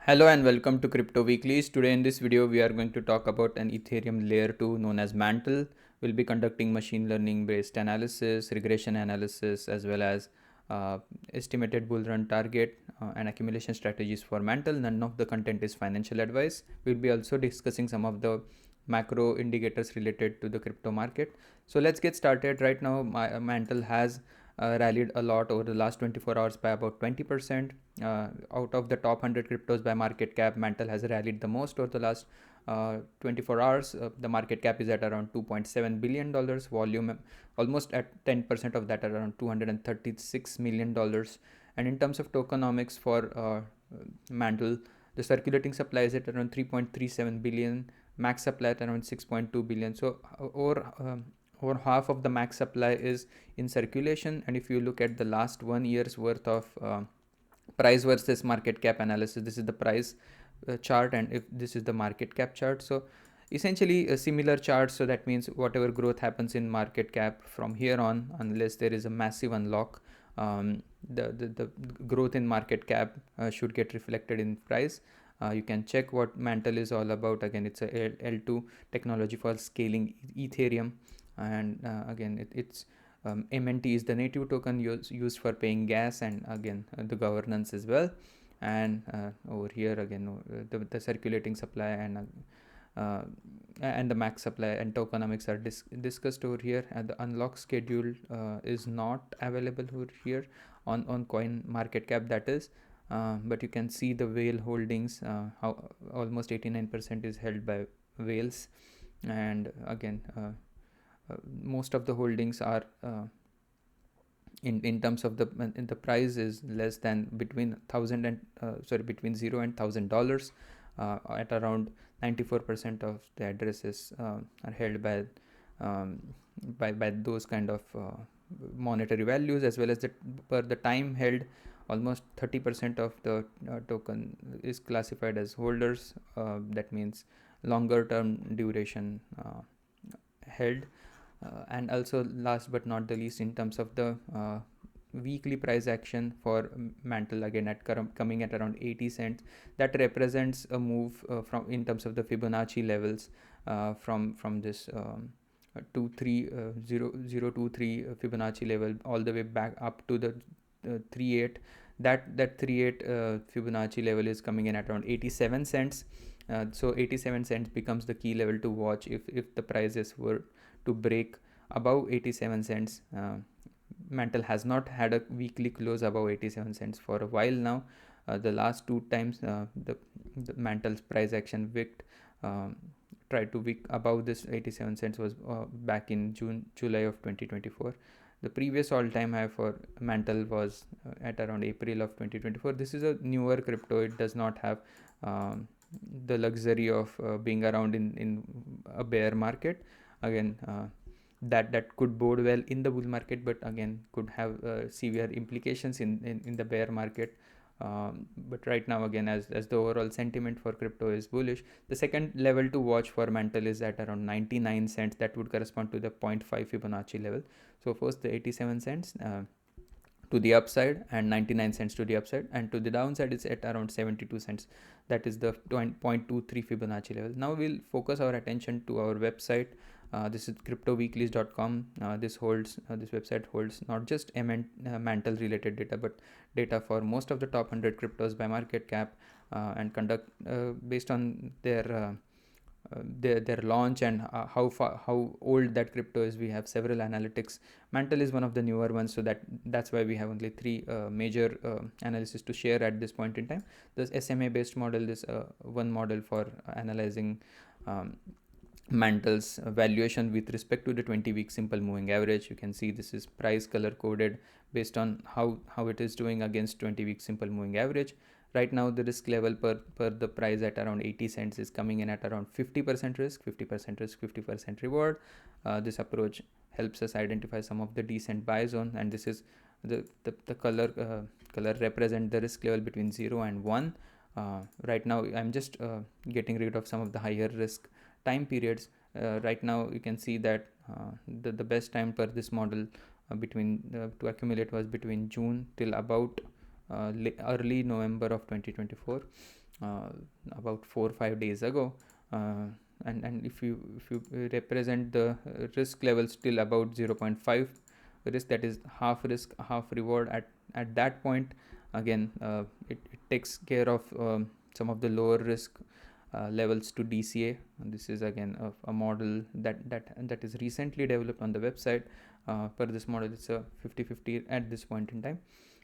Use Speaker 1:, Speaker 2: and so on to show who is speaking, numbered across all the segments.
Speaker 1: Hello and welcome to Crypto Weeklies. Today in this video we are going to talk about an Ethereum layer 2 known as Mantle. We'll be conducting machine learning based analysis, regression analysis, as well as estimated bull run target and accumulation strategies for Mantle. None of the content is financial advice. We'll be also discussing some of the macro indicators related to the crypto market. So let's get started. Right now Mantle has rallied a lot over the last 24 hours by about 20%. Out of the top 100 cryptos by market cap, Mantle has rallied the most over the last 24 hours. The market cap is at around $2.7 billion, volume almost at 10% of that, around $236 million. And in terms of tokenomics for Mantle, the circulating supply is at around 3.37 billion, max supply at around 6.2 billion. So over half of the max supply is in circulation. And if you look at the last 1 year's worth of price versus market cap analysis, this is the price chart, and if this is the market cap chart, so essentially a similar chart. So that means whatever growth happens in market cap from here on, unless there is a massive unlock, the growth in market cap should get reflected in price. You can check what Mantle is all about. Again, it's a L2 technology for scaling Ethereum, and again it's MNT is the native token used for paying gas, and again the governance as well. And over here again the circulating supply and the max supply and tokenomics are discussed over here. And the unlock schedule is not available over here on coin market cap, that is. But you can see the whale holdings, how almost 89% is held by whales. And again most of the holdings are in terms of the price is less than between between $0 and $1,000. At around 94% of the addresses are held by those kind of monetary values, as well as per the time held. Almost 30% of the token is classified as holders. That means longer term duration held. And also last but not the least, in terms of the weekly price action for Mantle, again coming at around 80 cents, that represents a move from in terms of the Fibonacci levels from this 0.23 Fibonacci level all the way back up to the 3.8. That 3.8 Fibonacci level is coming in at around 87 cents. So 87 cents becomes the key level to watch if the prices were to break above 87 cents. Mantle has not had a weekly close above 87 cents for a while now. The last two times the Mantle's price action tried to wick above this 87 cents was back in July of 2024. The previous all-time high for Mantle was at around April of 2024. This is a newer crypto. It does not have the luxury of being around in a bear market. Again that could bode well in the bull market, but again could have severe implications in the bear market. But right now, again, as the overall sentiment for crypto is bullish, the second level to watch for Mantle is at around 99 cents. That would correspond to the 0.5 Fibonacci level. So first the 87 cents to the upside and 99 cents to the upside, and to the downside it's at around 72 cents. That is the 0.23 Fibonacci level. Now we'll focus our attention to our website. This is cryptoweeklies.com. This website holds not just Mantle related data, but data for most of the top 100 cryptos by market cap, and conduct based on their launch and how old that crypto is. We have several analytics. Mantle is one of the newer ones, so that's why we have only three major analysis to share at this point in time. This SMA based model, this one model for analyzing Mantle's valuation with respect to the 20-week simple moving average. You can see this is price color coded based on how it is doing against 20-week simple moving average. Right now the risk level per the price at around 80 cents is coming in at around 50% risk, 50% reward. This approach helps us identify some of the decent buy zone, and this is the color represent the risk level between 0 and 1. Right now I'm just getting rid of some of the higher risk time periods. Right now you can see that the best time per this model to accumulate was between June till about early November of 2024. about 4 or 5 days ago. And if you represent the risk level still about 0.5 risk, that is half risk half reward at that point, again it takes care of some of the lower risk levels to DCA. And this is again a model that is recently developed on the website. Per this model, it's a 50-50 at this point in time.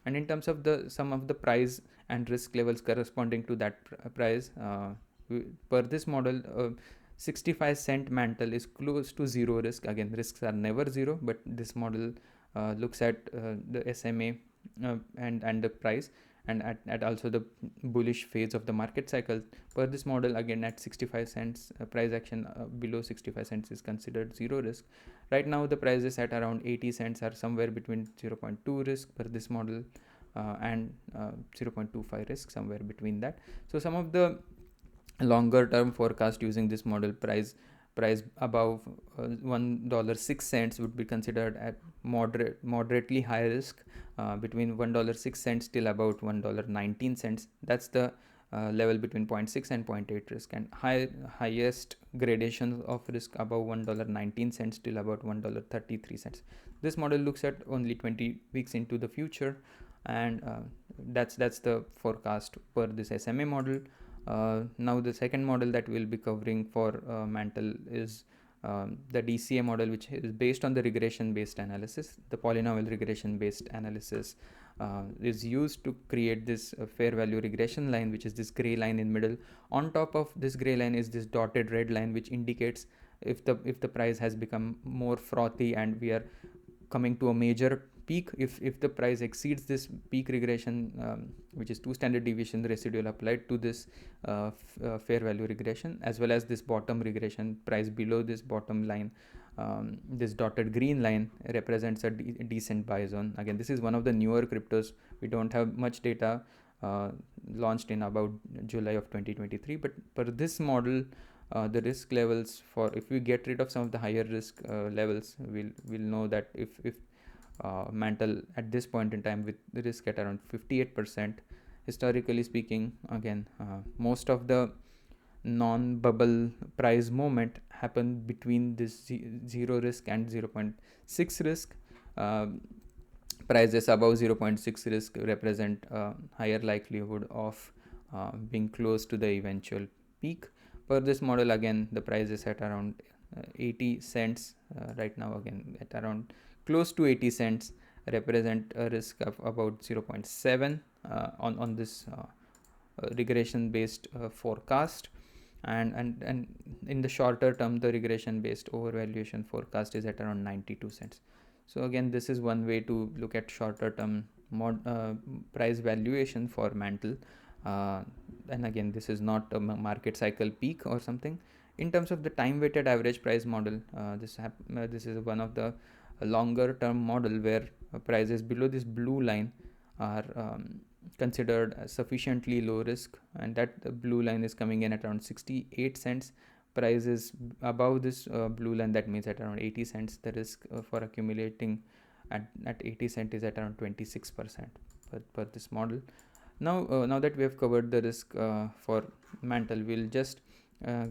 Speaker 1: And in terms of the some of the price and risk levels corresponding to that price, per this model, 65-cent Mantle is close to zero risk. Again, risks are never zero, but this model looks at the SMA and the price, and at also the bullish phase of the market cycle. Per this model, again at 65 cents, price action below 65 cents is considered zero risk. Right now the prices at around 80 cents are somewhere between 0.2 risk per this model, and 0.25 risk, somewhere between that. So some of the longer term forecast using this model, price above $1.06 would be considered at moderately high risk, between $1.06 till about $1.19. That's the level between 0.6 and 0.8 risk, and highest gradations of risk above $1.19 till about $1.33. This model looks at only 20 weeks into the future, and that's the forecast per this SMA model. Now the second model that we'll be covering for Mantle is the DCA model, which is based on the regression based analysis. The polynomial regression based analysis is used to create this fair value regression line, which is this gray line in middle. On top of this gray line is this dotted red line, which indicates if the price has become more frothy and we are coming to a major peak. If the price exceeds this peak regression, which is 2 standard deviation residual applied to this fair value regression, as well as this bottom regression price below this bottom line, this dotted green line represents a decent buy zone. Again, this is one of the newer cryptos. We don't have much data, launched in about July of 2023, but for this model, the risk levels, for if we get rid of some of the higher risk levels, we'll know that if Mantle at this point in time with the risk at around 58%, historically speaking, again most of the non-bubble price movement happened between this 0 risk and 0.6 risk. Prices above 0.6 risk represent higher likelihood of being close to the eventual peak. Per this model, again the price is at around 80 cents right now, again at around close to 80 cents, represent a risk of about 0.7 on this regression based forecast, and in the shorter term the regression based overvaluation forecast is at around 92 cents. So again, this is one way to look at shorter term price valuation for Mantle, and again this is not a market cycle peak or something. In terms of the time weighted average price model, this is one of the longer term model where prices below this blue line are considered sufficiently low risk, and that the blue line is coming in at around 68 cents. Prices above this blue line, that means at around 80 cents, the risk for accumulating at 80 cent is at around 26% per this model. Now that we have covered the risk for Mantle, we'll just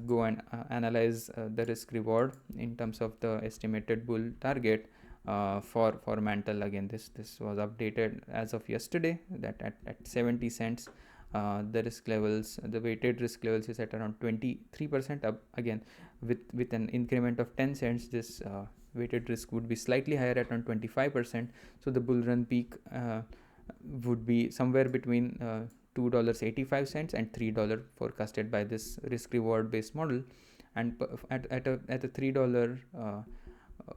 Speaker 1: go and analyze the risk reward in terms of the estimated bull target for Mantle. Again, this was updated as of yesterday, that at 70 cents the risk levels, the weighted risk levels is at around 23% up. Again, with an increment of 10 cents, this weighted risk would be slightly higher at around 25%. So the bull run peak would be somewhere between $2.85 and $3 forecasted by this risk reward based model. And at a $3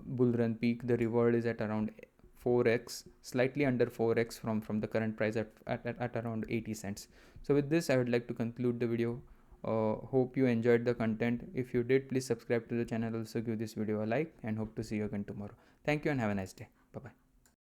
Speaker 1: bull run peak, the reward is at around 4x, slightly under 4x from the current price at around 80 cents. So with this, I would like to conclude the video. Hope you enjoyed the content. If you did, please subscribe to the channel. Also give this video a like, and hope to see you again tomorrow. Thank you and have a nice day. Bye bye.